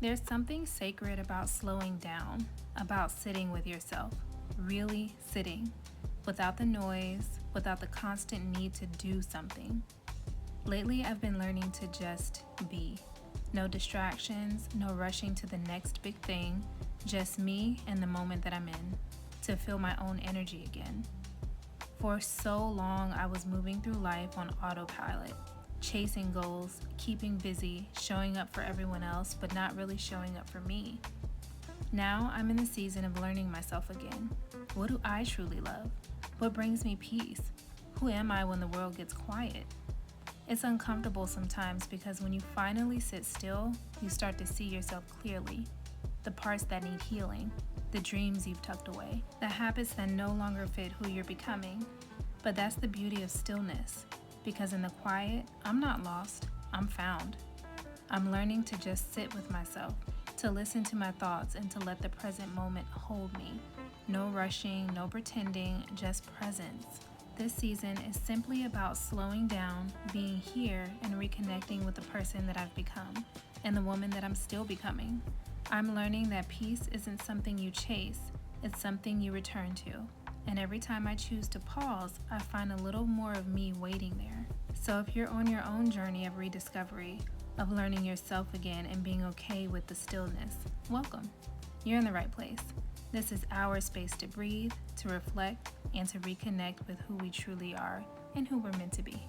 There's something sacred about slowing down, about sitting with yourself, really sitting, without the noise, without the constant need to do something. Lately, I've been learning to just be. No distractions, no rushing to the next big thing, just me and the moment that I'm in, to feel my own energy again. For so long, I was moving through life on autopilot, chasing goals, keeping busy, showing up for everyone else, but not really showing up for me. Now I'm in the season of learning myself again. What do I truly love? What brings me peace? Who am I when the world gets quiet? It's uncomfortable sometimes because when you finally sit still, you start to see yourself clearly. The parts that need healing, the dreams you've tucked away, the habits that no longer fit who you're becoming. But that's the beauty of stillness, because in the quiet, I'm not lost, I'm found. I'm learning to just sit with myself, to listen to my thoughts, and to let the present moment hold me. No rushing, no pretending, just presence. This season is simply about slowing down, being here, and reconnecting with the person that I've become and the woman that I'm still becoming. I'm learning that peace isn't something you chase, it's something you return to. And every time I choose to pause, I find a little more of me waiting there. So if you're on your own journey of rediscovery, of learning yourself again and being okay with the stillness, welcome. You're in the right place. This is our space to breathe, to reflect, and to reconnect with who we truly are and who we're meant to be.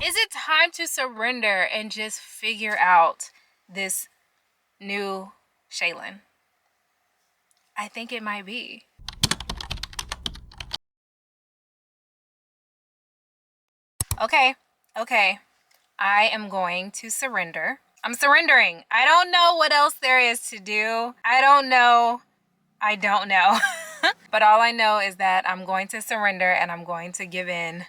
Is it time to surrender and just figure out this new Shaylin? I think it might be. Okay. I am going to surrender. I'm surrendering. I don't know what else there is to do. I don't know. But all I know is that I'm going to surrender and I'm going to give in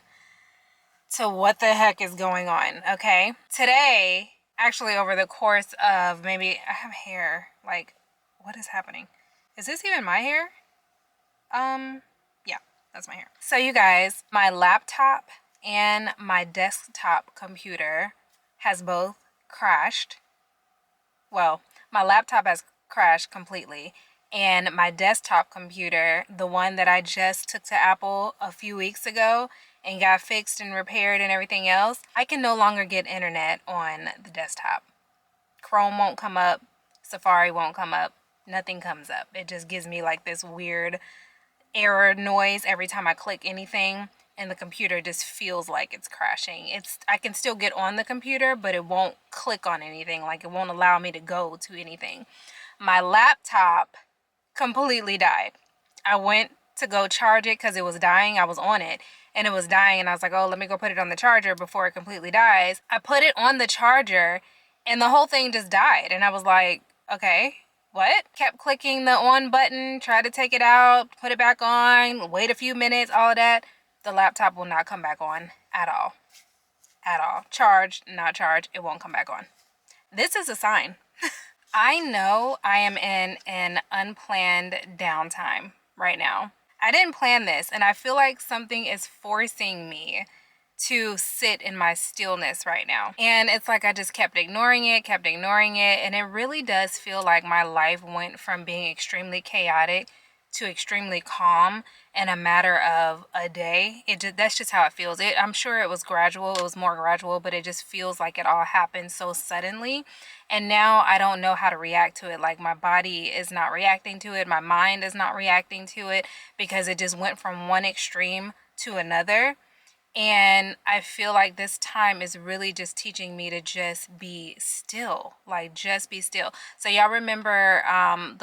to what the heck is going on, okay? Today, actually over the course of maybe, I have hair. Like, what is happening? Is this even my hair? Yeah, that's my hair. So you guys, my laptop and my desktop computer has both crashed. Well, my laptop has crashed completely, and my desktop computer, the one that I just took to Apple a few weeks ago and got fixed and repaired and everything else, I can no longer get internet on the desktop. Chrome won't come up, Safari won't come up, nothing comes up. It just gives me like this weird error noise every time I click anything, and the computer just feels like it's crashing. I can still get on the computer, but it won't click on anything. Like, it won't allow me to go to anything. My laptop completely died. I went to go charge it because it was dying. I was on it and it was dying, and I was like, oh, let me go put it on the charger before it completely dies. I put it on the charger and the whole thing just died, and I was like, okay, what? Kept clicking the on button, tried to take it out, put it back on, wait a few minutes, all of that. The laptop will not come back on at all. At all. Charged, not charged, it won't come back on. This is a sign. I know I am in an unplanned downtime right now. I didn't plan this, and I feel like something is forcing me to sit in my stillness right now. And it's like I just kept ignoring it, and it really does feel like my life went from being extremely chaotic to extremely calm in a matter of a day. That's just how it feels. I'm sure it was gradual. It was more gradual, but it just feels like it all happened so suddenly. And now I don't know how to react to it. Like, my body is not reacting to it. My mind is not reacting to it, because it just went from one extreme to another. And I feel like this time is really just teaching me to just be still, like just be still. So y'all remember my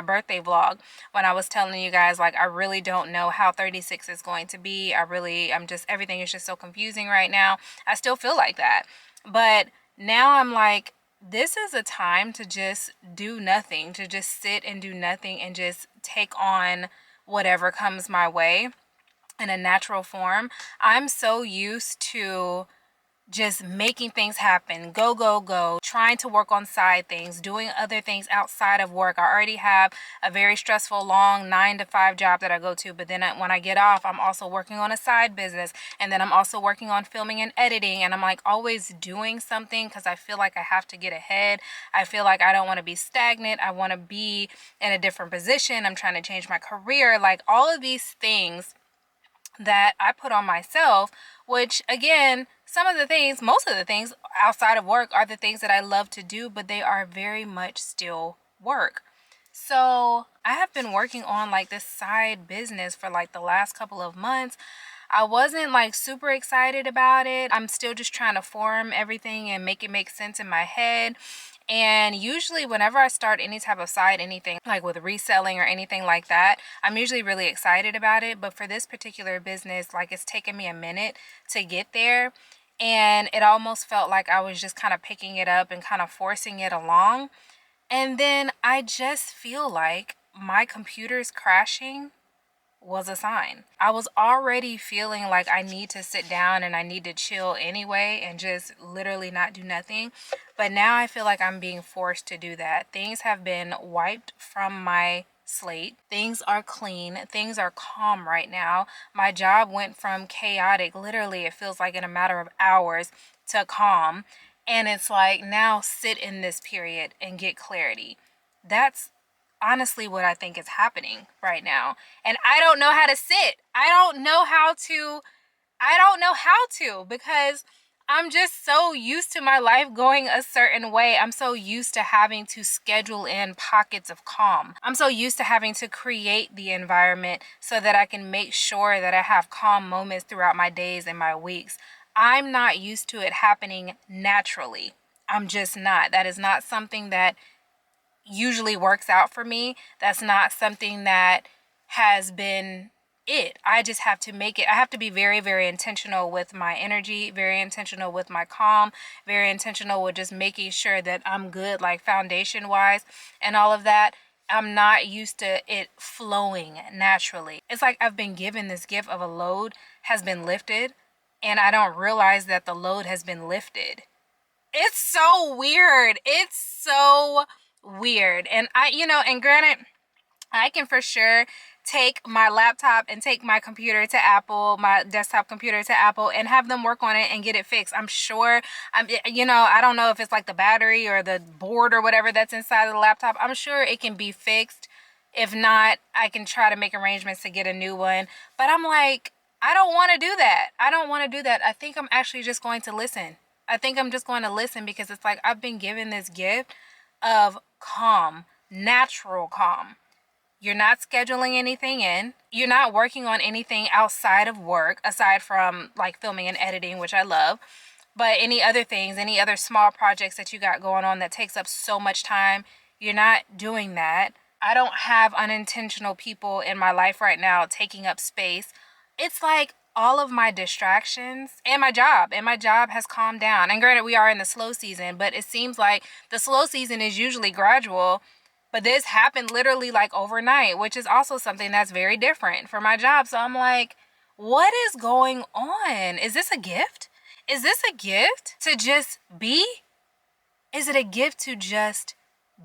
birthday vlog, when I was telling you guys, like, I really don't know how 36 is going to be. Everything is just so confusing right now. I still feel like that. But now I'm like, this is a time to just do nothing, to just sit and do nothing and just take on whatever comes my way in a natural form. I'm so used to just making things happen, go, go, go, trying to work on side things, doing other things outside of work. I already have a very stressful, long 9 to 5 job that I go to, but then when I get off, I'm also working on a side business, and then I'm also working on filming and editing, and I'm like always doing something because I feel like I have to get ahead. I feel like I don't want to be stagnant. I want to be in a different position. I'm trying to change my career. Like all of these things that I put on myself, which again, most of the things outside of work are the things that I love to do, but they are very much still work. So I have been working on like this side business for like the last couple of months. I wasn't like super excited about it. I'm still just trying to form everything and make it make sense in my head. And usually whenever I start any type of side anything like with reselling or anything like that, I'm usually really excited about it. But for this particular business, like it's taken me a minute to get there. And it almost felt like I was just kind of picking it up and kind of forcing it along. And then I just feel like my computer's crashing was a sign. I was already feeling like I need to sit down and I need to chill anyway and just literally not do nothing. But now I feel like I'm being forced to do that. Things have been wiped from my slate. Things are clean. Things are calm right now. My job went from chaotic, literally, it feels like in a matter of hours, to calm. And it's like, now sit in this period and get clarity. That's honestly what I think is happening right now. And I don't know how to sit. I don't know how to because I'm just so used to my life going a certain way. I'm so used to having to schedule in pockets of calm. I'm so used to having to create the environment so that I can make sure that I have calm moments throughout my days and my weeks. I'm not used to it happening naturally. I'm just not. That is not something that usually works out for me. That's not something that has been it. I just have to make it. I have to be very, very intentional with my energy, very intentional with my calm, very intentional with just making sure that I'm good, like foundation wise and all of that. I'm not used to it flowing naturally. It's like I've been given this gift of a load has been lifted, and I don't realize that the load has been lifted. It's so weird. It's so weird. And and granted, I can for sure take my laptop and take my computer to Apple, my desktop computer to Apple, and have them work on it and get it fixed. I'm sure, I don't know if it's like the battery or the board or whatever that's inside of the laptop. I'm sure it can be fixed. If not, I can try to make arrangements to get a new one. But I'm like, I don't want to do that. I don't want to do that. I think I'm actually just going to listen. I think I'm just going to listen because it's like I've been given this gift of calm, natural calm. You're not scheduling anything in. You're not working on anything outside of work, aside from like filming and editing, which I love. But any other things, any other small projects that you got going on that takes up so much time, you're not doing that. I don't have unintentional people in my life right now taking up space. It's like all of my distractions and my job has calmed down. And granted, we are in the slow season, but it seems like the slow season is usually gradual. But this happened literally like overnight, which is also something that's very different for my job. So I'm like, what is going on? Is this a gift? Is this a gift to just be? Is it a gift to just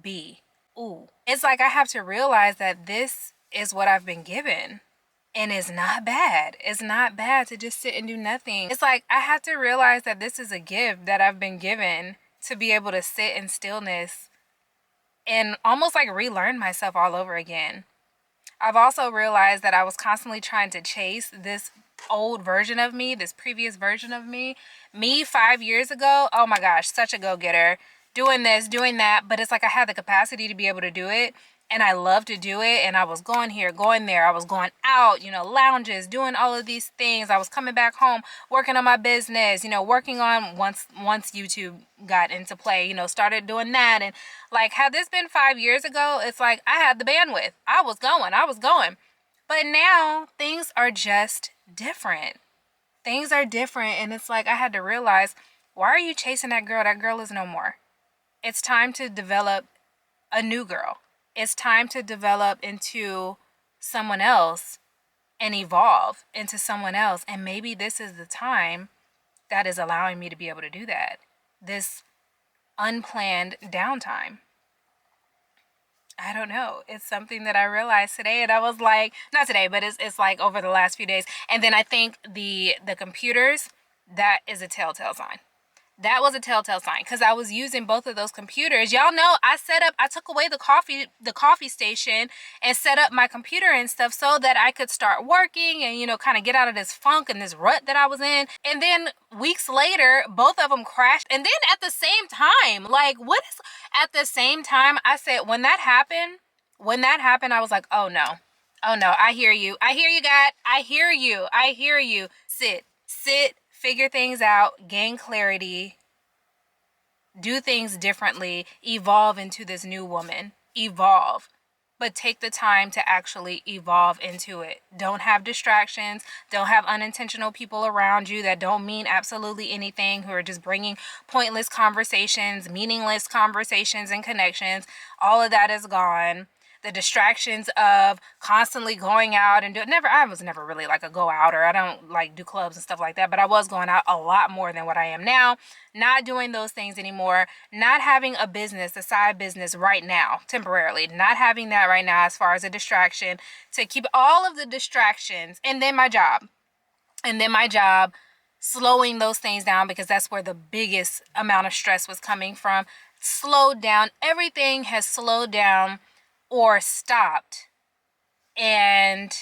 be? Ooh. It's like I have to realize that this is what I've been given. And it's not bad. It's not bad to just sit and do nothing. It's like I have to realize that this is a gift that I've been given to be able to sit in stillness and almost like relearn myself all over again. I've also realized that I was constantly trying to chase this old version of me, this previous version of me. Me 5 years ago, oh my gosh, such a go-getter. Doing this, doing that, but it's like I had the capacity to be able to do it. And I love to do it. And I was going here, going there. I was going out, lounges, doing all of these things. I was coming back home, working on my business, working on once YouTube got into play, started doing that. And like, had this been 5 years ago, it's like I had the bandwidth. I was going. But now things are just different. Things are different. And it's like I had to realize, why are you chasing that girl? That girl is no more. It's time to develop a new girl. It's time to develop into someone else and evolve into someone else. And maybe this is the time that is allowing me to be able to do that. This unplanned downtime. I don't know. It's something that I realized today, and I was like, not today, but it's like over the last few days. And then I think the computers, that is a telltale sign. That was a telltale sign because I was using both of those computers. Y'all know I took away the coffee station and set up my computer and stuff so that I could start working and, you know, kind of get out of this funk and this rut that I was in. And then weeks later, both of them crashed. And then at the same time, like, what is at the same time? I said, when that happened, I was like, oh no. Oh no, I hear you. I hear you, God. I hear you. I hear you. Sit, figure things out, gain clarity, do things differently, evolve into this new woman. Evolve. But take the time to actually evolve into it. Don't have distractions. Don't have unintentional people around you that don't mean absolutely anything, who are just bringing pointless conversations, meaningless conversations and connections. All of that is gone. The distractions of constantly going out and I was never really like a go outer. I don't like do clubs and stuff like that, but I was going out a lot more than what I am now. Not doing those things anymore. Not having a business, a side business right now, temporarily. Not having that right now as far as a distraction, to keep all of the distractions, and then my job. Slowing those things down, because that's where the biggest amount of stress was coming from. Slowed down. Everything has slowed down or stopped, and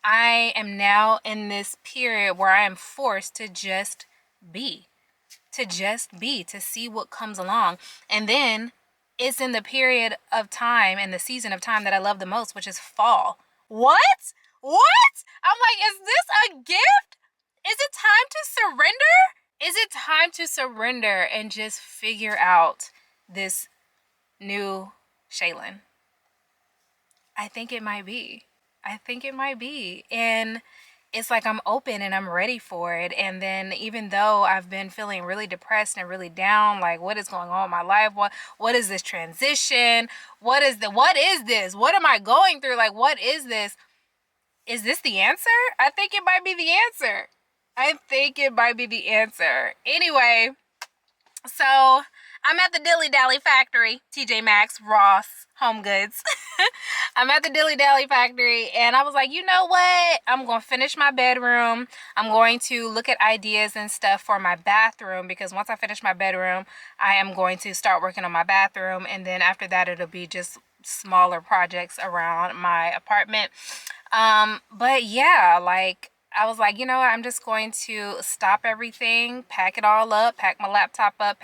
I am now in this period where I am forced to just be, to see what comes along. And then it's in the period of time and the season of time that I love the most, which is fall. What? I'm like, is this a gift? Is it time to surrender? Is it time to surrender and just figure out this new Shaylin? I think it might be. And it's like I'm open and I'm ready for it. And then even though I've been feeling really depressed and really down, like, what is going on in my life? What is this transition? What is this? What am I going through? Like, what is this? Is this the answer? I think it might be the answer. Anyway, so I'm at the Dilly Dally Factory, TJ Maxx, Ross, Home Goods. I'm at the Dilly Dally Factory, and I was like, you know what? I'm going to finish my bedroom. I'm going to look at ideas and stuff for my bathroom, because once I finish my bedroom, I am going to start working on my bathroom, and then after that, it'll be just smaller projects around my apartment. But yeah, like, I was like, you know what, I'm just going to stop everything, pack it all up, pack my laptop up,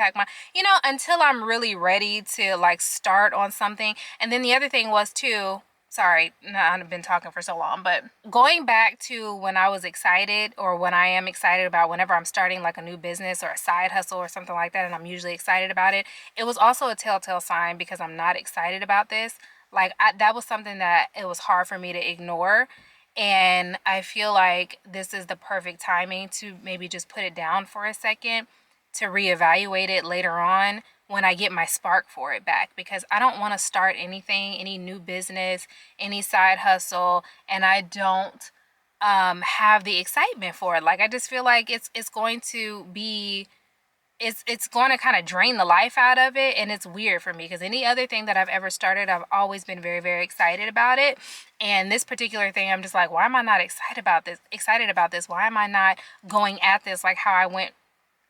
until I'm really ready to like start on something. And then the other thing was too, sorry, no, I've been talking for so long, but going back to when I was excited, or when I am excited about whenever I'm starting like a new business or a side hustle or something like that, and I'm usually excited about it, it was also a telltale sign because I'm not excited about this. Like, that was something that it was hard for me to ignore. And I feel like this is the perfect timing to maybe just put it down for a second, to reevaluate it later on when I get my spark for it back, because I don't want to start anything, any new business, any side hustle, and I don't have the excitement for it. Like, I just feel like it's going to be, it's going to kind of drain the life out of it. And it's weird for me because any other thing that I've ever started, I've always been very, very excited about it. And this particular thing, I'm just like, why am I not excited about this? Why am I not going at this like how I went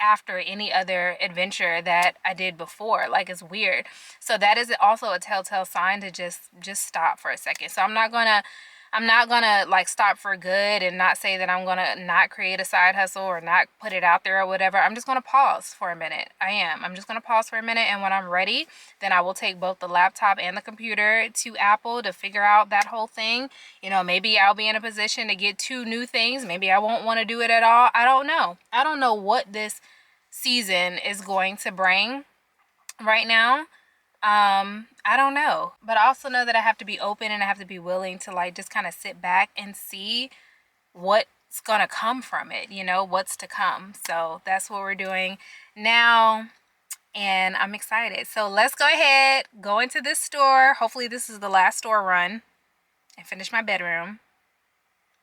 after any other adventure that I did before? Like, it's weird. So that is also a telltale sign to just stop for a second. So I'm not gonna like stop for good and not say that I'm gonna not create a side hustle or not put it out there or whatever. I'm just gonna pause for a minute. I'm just gonna pause for a minute, and when I'm ready, then I will take both the laptop and the computer to Apple to figure out that whole thing. Maybe I'll be in a position to get 2 new things. Maybe I won't want to do it at all. I don't know what this season is going to bring right now. I don't know, but I also know that I have to be open and I have to be willing to like just kind of sit back and see what's gonna come from it, what's to come. So that's what we're doing now, and I'm excited. So let's go ahead, go into this store. Hopefully this is the last store run, and finish my bedroom.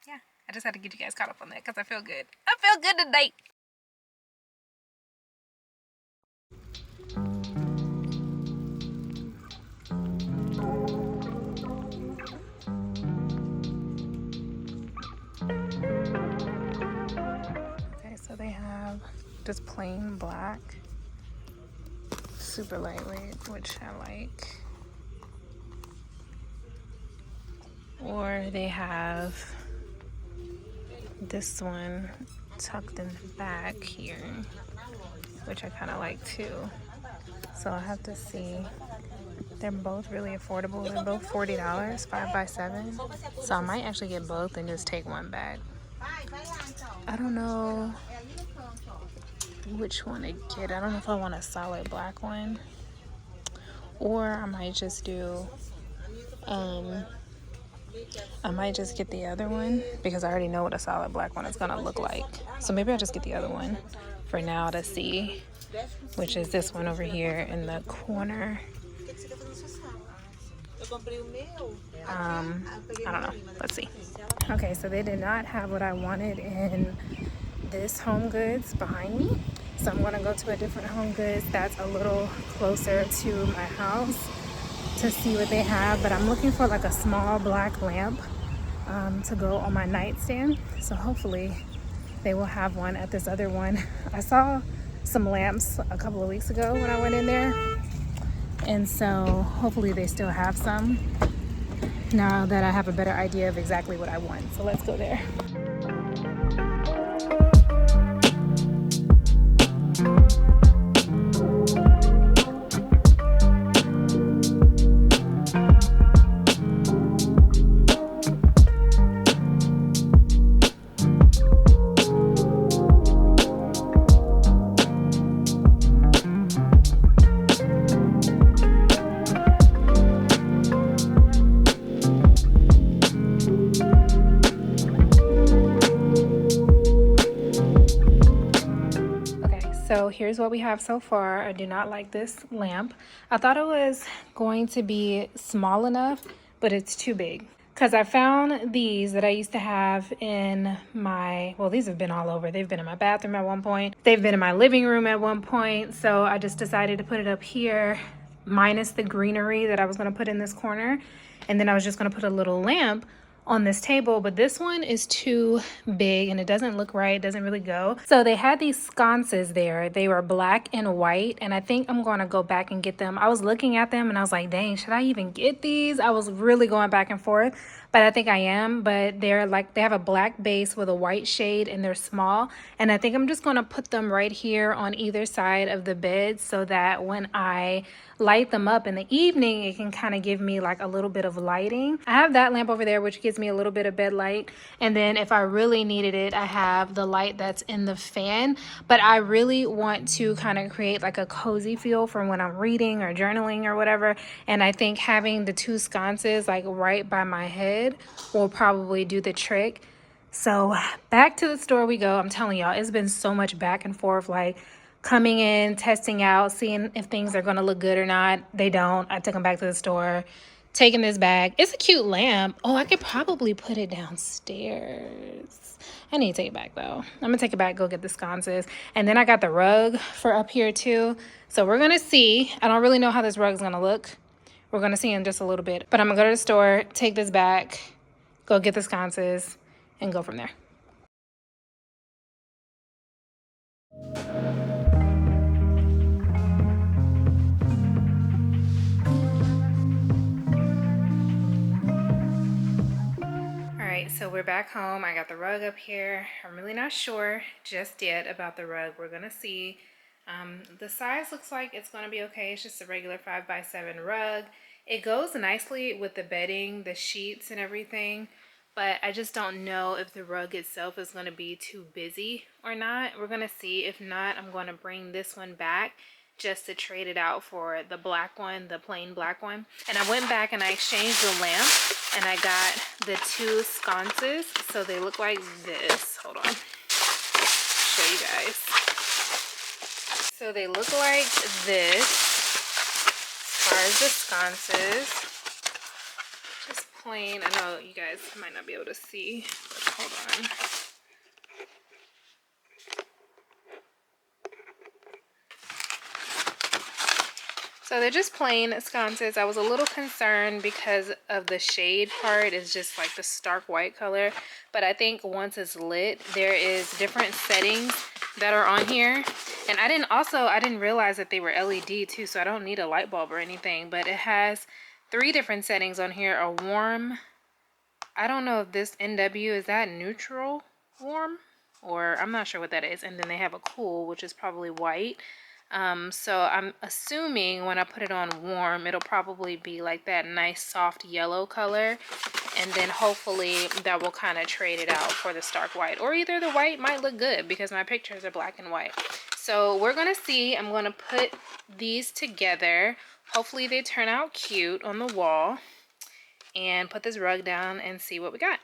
Yeah, I just had to get you guys caught up on that because I feel good. I feel good today. just plain black, super lightweight, which I like. Or they have this one tucked in the back here, which I kind of like too. So I'll have to see. They're both really affordable. They're both $40, 5x7. So I might actually get both and just take one bag. I don't know which one to get. I don't know if I want a solid black one, or I might just do I might just get the other one because I already know what a solid black one is gonna look like. So maybe I'll just get the other one for now to see, which is this one over here in the corner. I don't know. Let's see. Okay, so they did not have what I wanted in this Home Goods behind me. So I'm gonna go to a different Home Goods that's a little closer to my house to see what they have. But I'm looking for like a small black lamp to go on my nightstand. So hopefully they will have one at this other one. I saw some lamps a couple of weeks ago when I went in there. And so hopefully they still have some now that I have a better idea of exactly what I want. So let's go there. So here's what we have so far. I do not like this lamp. I thought it was going to be small enough, but it's too big. Because I found these that I used to have in my, well, these have been all over. They've been in my bathroom at one point. They've been in my living room at one point. So I just decided to put it up here, minus the greenery that I was going to put in this corner. And then I was just going to put a little lamp on this table, but this one is too big and it doesn't look right. It doesn't really go. So they had these sconces there. They were black and white, and I think I'm going to go back and get them. I was looking at them and I was like, dang, should I even get these? I was really going back and forth, but I think I am. But they're like, they have a black base with a white shade and they're small, and I think I'm just going to put them right here on either side of the bed so that when I light them up in the evening, it can kind of give me like a little bit of lighting. I have that lamp over there, which gives me a little bit of bed light. And then if I really needed it, I have the light that's in the fan. But I really want to kind of create like a cozy feel for when I'm reading or journaling or whatever. And I think having the two sconces like right by my head will probably do the trick. So back to the store we go. I'm telling y'all, it's been so much back and forth, like coming in, testing out, seeing if things are going to look good or not. They don't. I took them back to the store, taking this back. It's a cute lamp. Oh, I could probably put it downstairs. I need to take it back though. I'm gonna take it back, go get the sconces. And then I got the rug for up here too. So we're gonna see. I don't really know how this rug is gonna look. We're gonna see in just a little bit. But I'm gonna go to the store, take this back, go get the sconces, and go from there. So we're back home. I got the rug up here. I'm really not sure just yet about the rug. We're gonna see. The size looks like it's gonna be okay. It's just a regular 5x7 rug. It goes nicely with the bedding, the sheets and everything, but I just don't know if the rug itself is gonna be too busy or not. We're gonna see. If not, I'm gonna bring this one back just to trade it out for the black one, the plain black one. And I went back and I exchanged the lamp and I got the two sconces. So they look like this. Hold on, show you guys. So they look like this as far as the sconces. Just plain. I know you guys might not be able to see, but hold on. So they're just plain sconces. I was a little concerned because of the shade part. It's just like the stark white color. But I think once it's lit, there is different settings that are on here. And I didn't realize that they were LED too, so I don't need a light bulb or anything, but it has 3 different settings on here. A warm, I don't know if this NW, is that neutral warm? Or I'm not sure what that is. And then they have a cool, which is probably white. So I'm assuming when I put it on warm, it'll probably be like that nice soft yellow color. And then hopefully that will kind of trade it out for the stark white. Or either the white might look good because my pictures are black and white. So we're going to see. I'm going to put these together. Hopefully they turn out cute on the wall. And put this rug down and see what we got.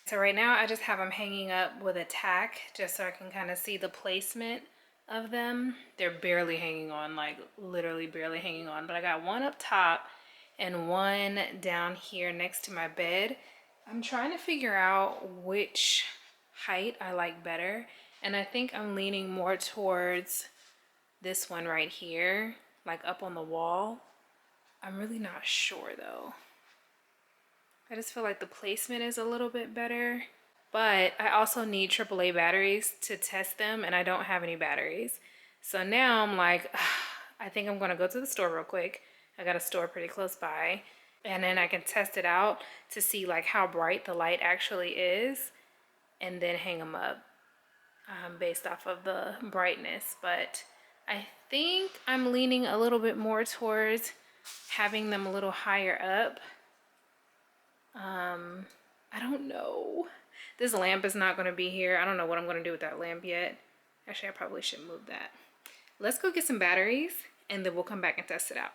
So right now I just have them hanging up with a tack just so I can kind of see the placement of them. They're barely hanging on, like literally barely hanging on, but I got one up top and one down here next to my bed. I'm trying to figure out which height I like better, and I think I'm leaning more towards this one right here, like up on the wall. I'm really not sure though. I just feel like the placement is a little bit better, but I also need AAA batteries to test them, and I don't have any batteries. So now I'm like, I think I'm gonna go to the store real quick. I got a store pretty close by, and then I can test it out to see like how bright the light actually is, and then hang them up based off of the brightness. But I think I'm leaning a little bit more towards having them a little higher up. I don't know. This lamp is not going to be here. I don't know what I'm going to do with that lamp yet. Actually, I probably should move that. Let's go get some batteries and then we'll come back and test it out.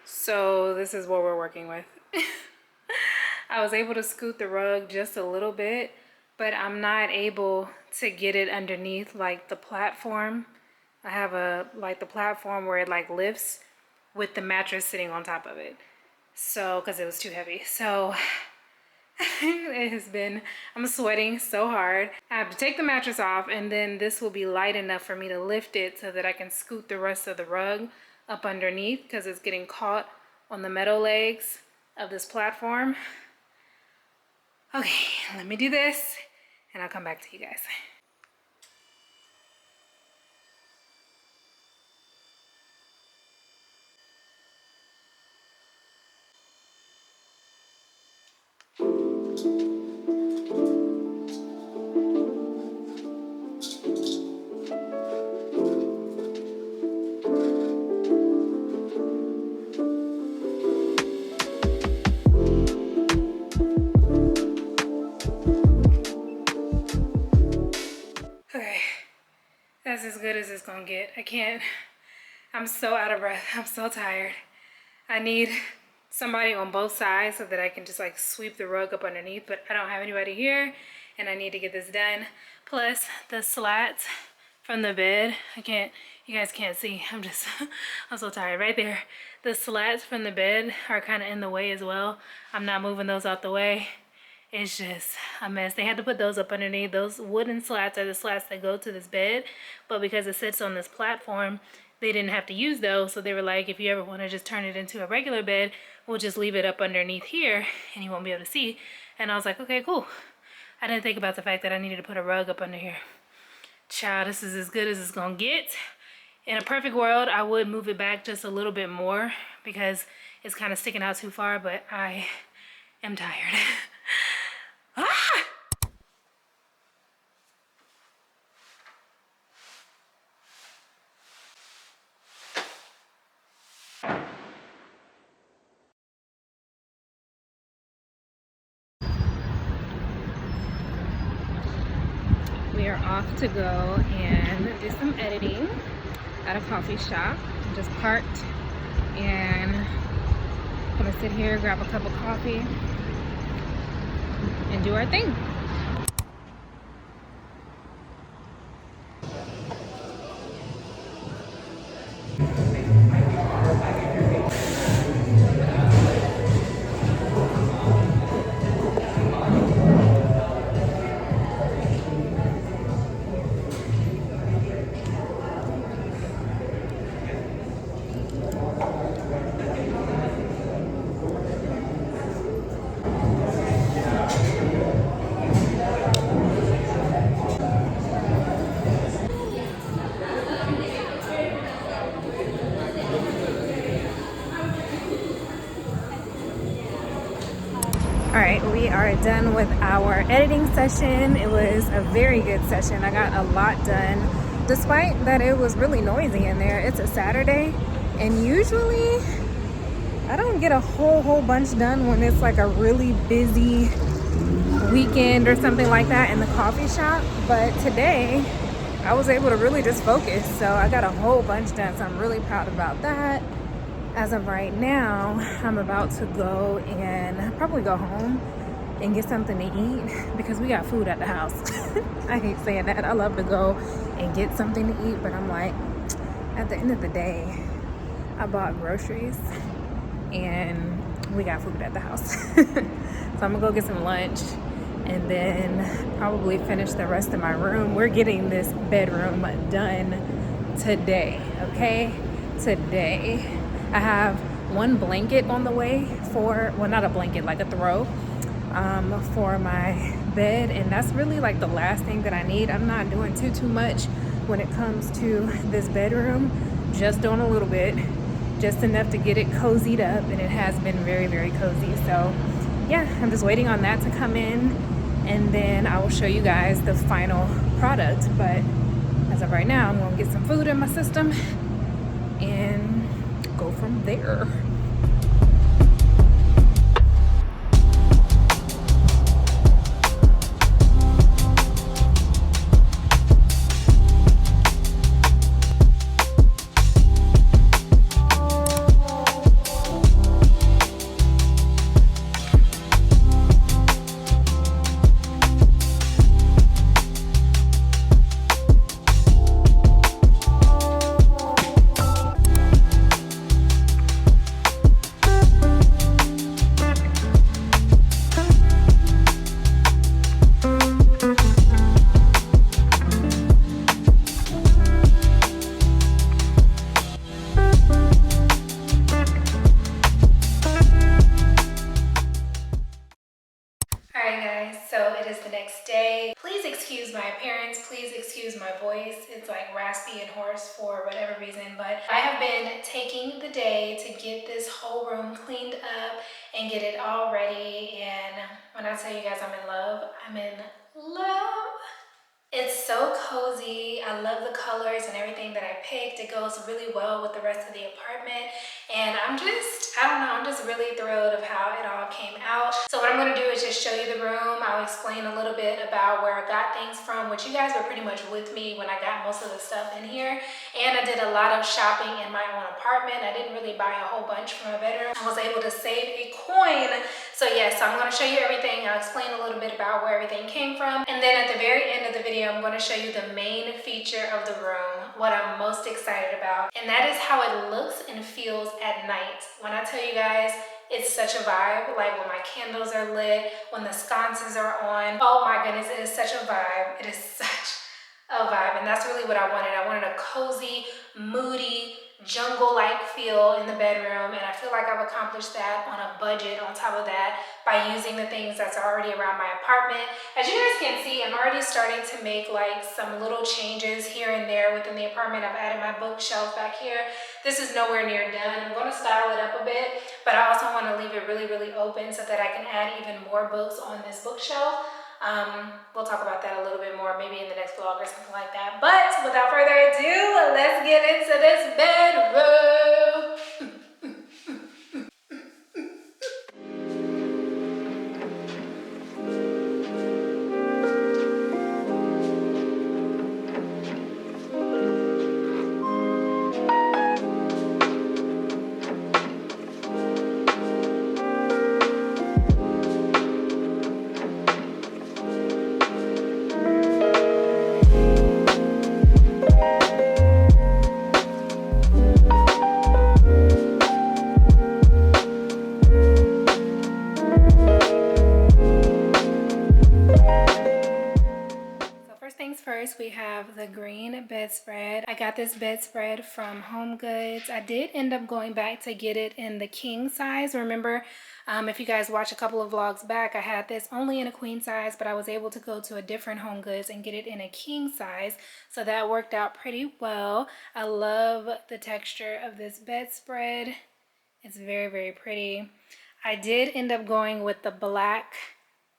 So this is what we're working with. I was able to scoot the rug just a little bit, but I'm not able to get it underneath like the platform. I have the platform where it like lifts with the mattress sitting on top of it. So, cause it was too heavy. So it has been, I'm sweating so hard. I have to take the mattress off, and then this will be light enough for me to lift it so that I can scoot the rest of the rug up underneath because it's getting caught on the metal legs of this platform. Okay, let me do this and I'll come back to you guys. Okay, that's as good as it's gonna get. I can't, I'm so out of breath. I'm so tired. I need somebody on both sides so that I can just like sweep the rug up underneath, but I don't have anybody here and I need to get this done. Plus the slats from the bed, you guys can't see, I'm so tired. Right there, the slats from the bed are kind of in the way as well. I'm not moving those out the way. It's just a mess. They had to put those up underneath. Those wooden slats are the slats that go to this bed, but because it sits on this platform, they didn't have to use those. So they were like, if you ever want to just turn it into a regular bed, we'll just leave it up underneath here and you won't be able to see. And I was like, okay, cool. I didn't think about the fact that I needed to put a rug up under here. Child, this is as good as it's gonna get. In a perfect world, I would move it back just a little bit more because it's kind of sticking out too far, but I am tired. Ah! We are off to go and do some editing at a coffee shop. Just parked and gonna sit here, grab a cup of coffee, and do our thing. All right, we are done with our editing session. It was a very good session. I got a lot done, despite that it was really noisy in there. It's a Saturday, and usually I don't get a whole bunch done when it's like a really busy weekend or something like that in the coffee shop. But today, I was able to really just focus. So I got a whole bunch done, so I'm really proud about that. As of right now, I'm about to go and probably go home and get something to eat because we got food at the house. I hate saying that. I love to go and get something to eat, but I'm like, at the end of the day, I bought groceries and we got food at the house. So I'm gonna go get some lunch and then probably finish the rest of my room. We're getting this bedroom done today, okay? Today. I have one blanket on the way for, well, not a blanket, like a throw for my bed, and that's really like the last thing that I need. I'm not doing too much when it comes to this bedroom, just doing a little bit, just enough to get it cozied up, and it has been very cozy. So yeah, I'm just waiting on that to come in, and then I will show you guys the final product. But as of right now, I'm gonna get some food in my system and go from there. Please excuse my voice. It's like raspy and hoarse for whatever reason, but I have been taking the day to get this whole room cleaned up and get it all ready. And when I tell you guys I'm in love, I'm in love. It's so cozy. I love the colors and everything that I picked. It goes really well with the rest of the apartment. And I don't know, I'm just really thrilled of how it all came out. So what I'm gonna do is just show you the room. I'll explain a little bit about where I got things from, which you guys were pretty much with me when I got most of the stuff in here. And I did a lot of shopping in my own apartment. I didn't really buy a whole bunch for my bedroom. I was able to save a coin. So yes, I'm gonna show you everything. I'll explain a little bit about where everything came from. And then at the very end of the video, I'm gonna show you the main feature of the room, what I'm most excited about. And that is how it looks and feels at night. When I tell you guys, it's such a vibe. Like when my candles are lit, when the sconces are on. Oh my goodness, it is such a vibe. It is such a vibe. And that's really what I wanted. I wanted a cozy, moody, jungle-like feel in the bedroom, and I feel like I've accomplished that on a budget on top of that by using the things that's already around my apartment. As you guys can see, I'm already starting to make like some little changes here and there within the apartment. I've added my bookshelf back here. This is nowhere near done. I'm going to style it up a bit, but I also want to leave it really, really open so that I can add even more books on this bookshelf. We'll talk about that a little bit more, maybe in the next vlog or something like that. But without further ado, let's get into this bedroom. First, we have the green bedspread. I got this bedspread from Home Goods. I did end up going back to get it in the king size. Remember, if you guys watch a couple of vlogs back, I had this only in a queen size, but I was able to go to a different Home Goods and get it in a king size. So that worked out pretty well. I love the texture of this bedspread. It's very, very pretty. I did end up going with the black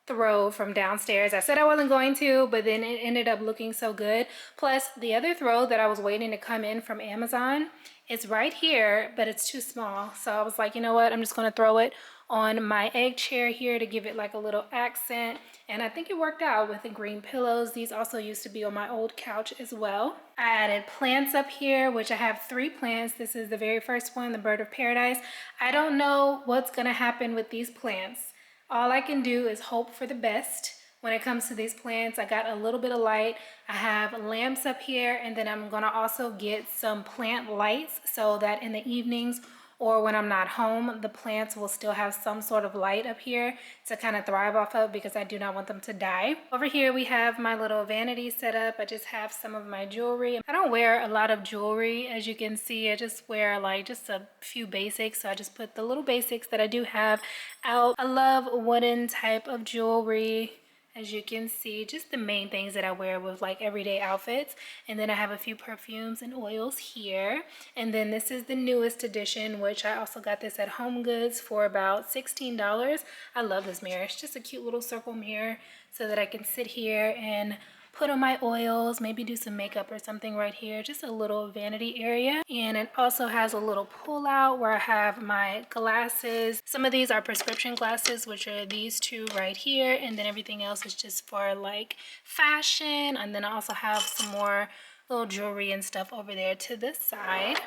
throw from downstairs. I said I wasn't going to, but then it ended up looking so good. Plus the other throw that I was waiting to come in from Amazon, it's right here, but it's too small. So I was like, you know what, I'm just going to throw it on my egg chair here to give it like a little accent. And I think it worked out with the green pillows. These also used to be on my old couch as well. I added plants up here, which I have 3 plants. This is the very first one, the bird of paradise. I don't know what's going to happen with these plants. All I can do is hope for the best when it comes to these plants. I got a little bit of light. I have lamps up here, and then I'm gonna also get some plant lights so that in the evenings or when I'm not home, the plants will still have some sort of light up here to kind of thrive off of, because I do not want them to die. Over here we have my little vanity set up. I just have some of my jewelry. I don't wear a lot of jewelry, as you can see. I just wear like just a few basics, so I just put the little basics that I do have out. I love wooden type of jewelry. As you can see, just the main things that I wear with like everyday outfits. And then I have a few perfumes and oils here. And then this is the newest edition, which I also got this at Home Goods for about $16. I love this mirror. It's just a cute little circle mirror so that I can sit here and put on my oils, maybe do some makeup or something right here, just a little vanity area. And it also has a little pull out where I have my glasses. Some of these are prescription glasses, which are these 2 right here, and then everything else is just for like fashion. And then I also have some more little jewelry and stuff over there to this side.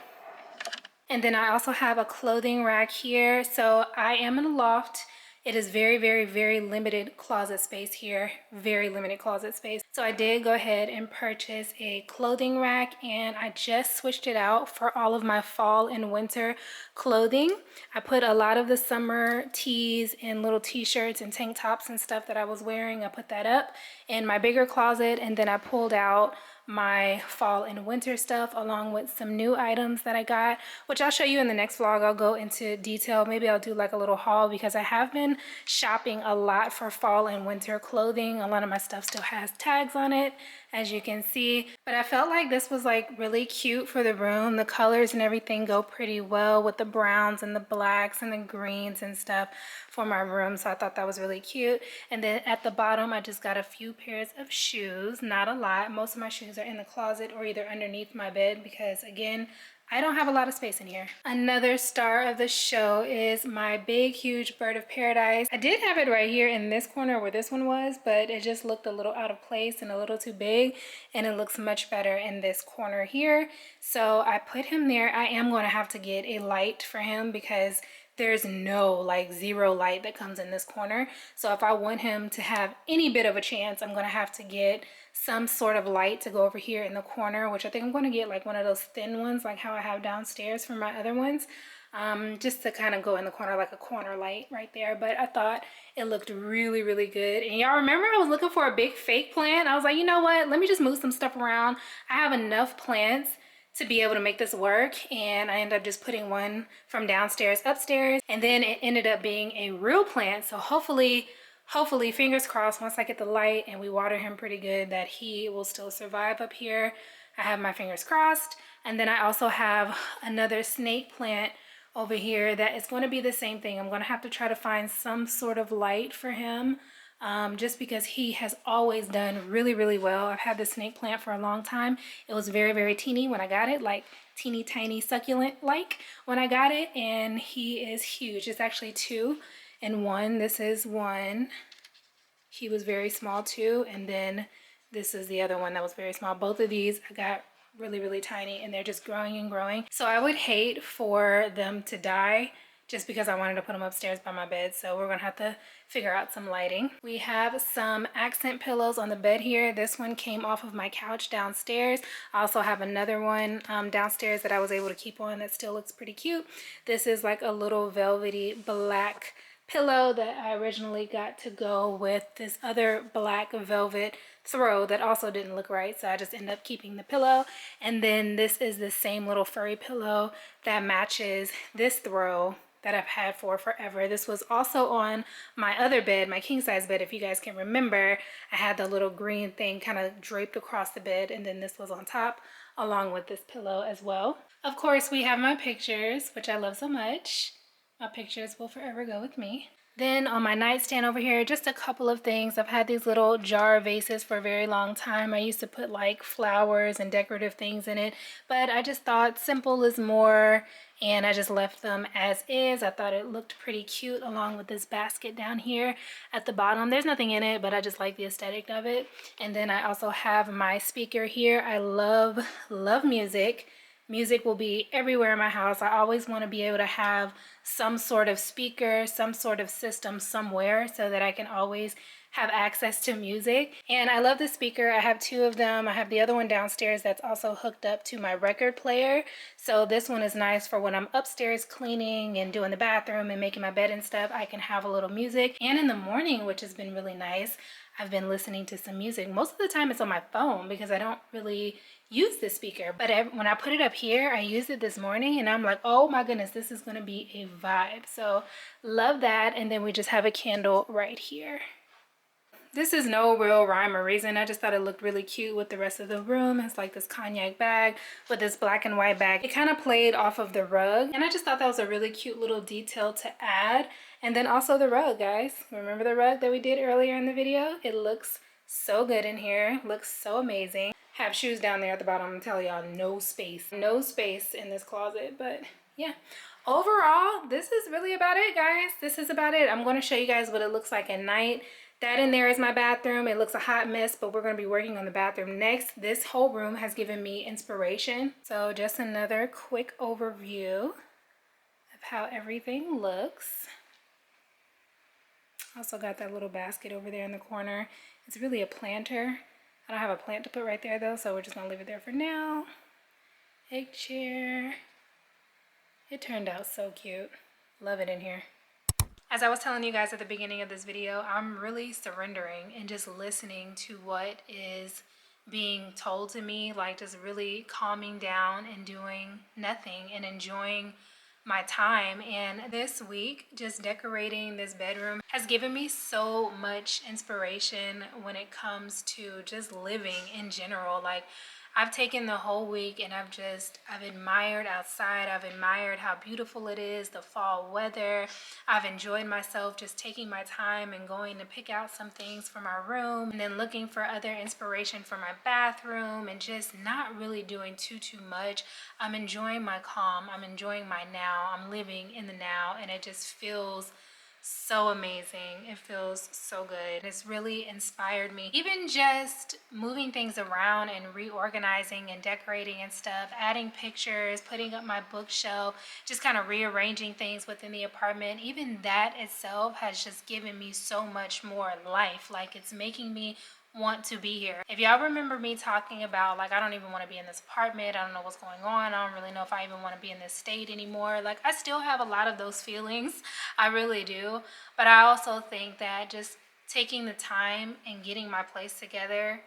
And then I also have a clothing rack here. So I am in a loft. It is very, very, very limited closet space here. Very limited closet space. So I did go ahead and purchase a clothing rack, and I just switched it out for all of my fall and winter clothing. I put a lot of the summer tees and little t-shirts and tank tops and stuff that I was wearing. I put that up in my bigger closet, and then I pulled out my fall and winter stuff along with some new items that I got, which I'll show you in the next vlog. I'll go into detail. Maybe I'll do like a little haul, because I have been shopping a lot for fall and winter clothing. A lot of my stuff still has tags on it, as you can see, but I felt like this was like really cute for the room. The colors and everything go pretty well with the browns and the blacks and the greens and stuff for my room, so I thought that was really cute. And then at the bottom, I just got a few pairs of shoes, not a lot. Most of my shoes are in the closet or either underneath my bed, because again, I don't have a lot of space in here. Another star of the show is my big, huge bird of paradise. I did have it right here in this corner where this one was, but it just looked a little out of place and a little too big, and it looks much better in this corner here. So I put him there. I am going to have to get a light for him because there's no, like, zero light that comes in this corner. So if I want him to have any bit of a chance, I'm going to have to get some sort of light to go over here in the corner, which I think I'm going to get like one of those thin ones like how I have downstairs for my other ones, just to kind of go in the corner, like a corner light right there. But I thought it looked really, really good. And y'all remember I was looking for a big fake plant? I was like, you know what, let me just move some stuff around. I have enough plants to be able to make this work, and I ended up just putting one from downstairs upstairs, and then it ended up being a real plant. So hopefully, fingers crossed, once I get the light and we water him pretty good, that he will still survive up here. I have my fingers crossed. And then I also have another snake plant over here that is going to be the same thing. I'm going to have to try to find some sort of light for him, just because he has always done really, really well. I've had this snake plant for a long time. It was very, very teeny when I got it, like teeny tiny succulent like when I got it, and he is huge. It's actually 2 in 1. This is one. He was very small too, and then this is the other one that was very small. Both of these I got really, really tiny, and they're just growing and growing. So I would hate for them to die just because I wanted to put them upstairs by my bed. So we're gonna have to figure out some lighting. We have some accent pillows on the bed here. This one came off of my couch downstairs. I also have another one downstairs that I was able to keep on that still looks pretty cute. This is like a little velvety black pillow that I originally got to go with this other black velvet throw that also didn't look right, so I just ended up keeping the pillow. And then this is the same little furry pillow that matches this throw that I've had for forever. This was also on my other bed, my king size bed. If you guys can remember, I had the little green thing kind of draped across the bed, and then this was on top along with this pillow as well. Of course, we have my pictures, which I love so much. My pictures will forever go with me. Then on my nightstand over here, just a couple of things. I've had these little jar vases for a very long time. I used to put like flowers and decorative things in it, but I just thought simple is more, and I just left them as is. I thought it looked pretty cute along with this basket down here at the bottom. There's nothing in it, but I just like the aesthetic of it. And then I also have my speaker here. I love music. Music will be everywhere in my house. I always want to be able to have some sort of speaker, some sort of system somewhere so that I can always have access to music. And I love the speaker. I have 2 of them. I have the other one downstairs that's also hooked up to my record player. So this one is nice for when I'm upstairs cleaning and doing the bathroom and making my bed and stuff. I can have a little music. And in the morning, which has been really nice, I've been listening to some music. Most of the time it's on my phone because I don't really use the speaker, but when I put it up here, I used it this morning and I'm like, oh my goodness, this is gonna be a vibe. So love that. And then we just have a candle right here. This is no real rhyme or reason. I just thought it looked really cute with the rest of the room. It's like this cognac bag with this black and white bag. It kind of played off of the rug, and I just thought that was a really cute little detail to add. And then also the rug, guys. Remember the rug that we did earlier in the video? It looks so good in here. Looks so amazing. Have shoes down there at the bottom. I'm telling y'all, no space in this closet. But yeah, overall, this is really about it, guys. This is about it. I'm going to show you guys what it looks like at night. That in there is my bathroom. It looks a hot mess, but we're going to be working on the bathroom next. This whole room has given me inspiration. So just another quick overview of how everything looks. Also got that little basket over there in the corner. It's really a planter. I don't have a plant to put right there though, so we're just gonna leave it there for now. Egg chair. It turned out so cute. Love it in here. As I was telling you guys at the beginning of this video, I'm really surrendering and just listening to what is being told to me, like just really calming down and doing nothing and enjoying my time. And this week, just decorating this bedroom has given me so much inspiration when it comes to just living in general. Like, I've taken the whole week and I've admired outside. I've admired how beautiful it is, the fall weather. I've enjoyed myself just taking my time and going to pick out some things for my room and then looking for other inspiration for my bathroom and just not really doing too much. I'm enjoying my calm. I'm enjoying my now. I'm living in the now, and it just feels so amazing. It feels so good. It's really inspired me. Even just moving things around and reorganizing and decorating and stuff, adding pictures, putting up my bookshelf, just kind of rearranging things within the apartment. Even that itself has just given me so much more life. Like, it's making me want to be here. If y'all remember me talking about, like, I don't even want to be in this apartment, I don't know what's going on, I don't really know if I even want to be in this state anymore, like, I still have a lot of those feelings. I really do. But I also think that just taking the time and getting my place together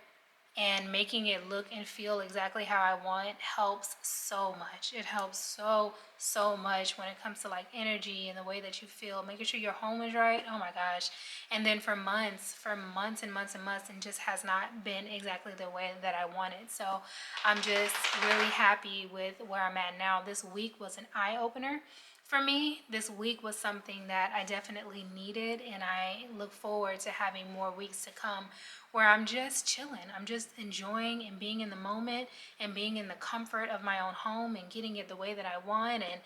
and making it look and feel exactly how I want helps so much. It helps so much when it comes to like energy and the way that you feel, making sure your home is right. Oh my gosh. And then for months and months and just has not been exactly the way that I wanted. So I'm just really happy with where I'm at now. This week was an eye opener for me. This week was something that I definitely needed, and I look forward to having more weeks to come where I'm just chilling. I'm just enjoying and being in the moment and being in the comfort of my own home and getting it the way that I want, and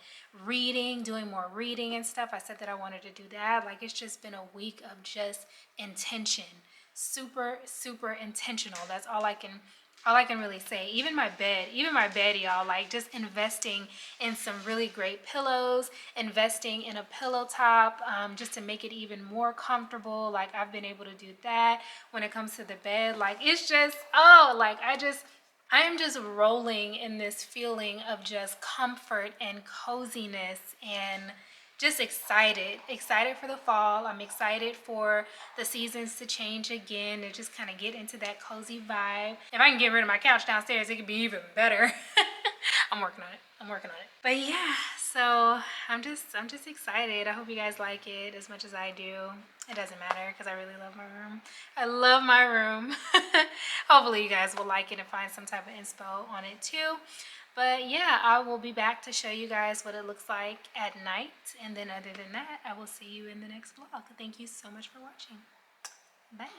reading, doing more reading and stuff. I said that I wanted to do that. Like, it's just been a week of just intention. Super intentional. That's all I can really say. Even my bed, y'all, like, just investing in some really great pillows, investing in a pillow top, just to make it even more comfortable. Like, I've been able to do that when it comes to the bed. Like, it's just, oh, like, I am just rolling in this feeling of just comfort and coziness, and just excited for the fall. I'm excited for the seasons to change again and just kind of get into that cozy vibe. If I can get rid of my couch downstairs, it could be even better. I'm working on it. But yeah, so I'm just excited. I hope you guys like it as much as I do. It doesn't matter because I really love my room. I love my room. Hopefully you guys will like it and find some type of inspo on it too. But yeah, I will be back to show you guys what it looks like at night. And then other than that, I will see you in the next vlog. Thank you so much for watching. Bye.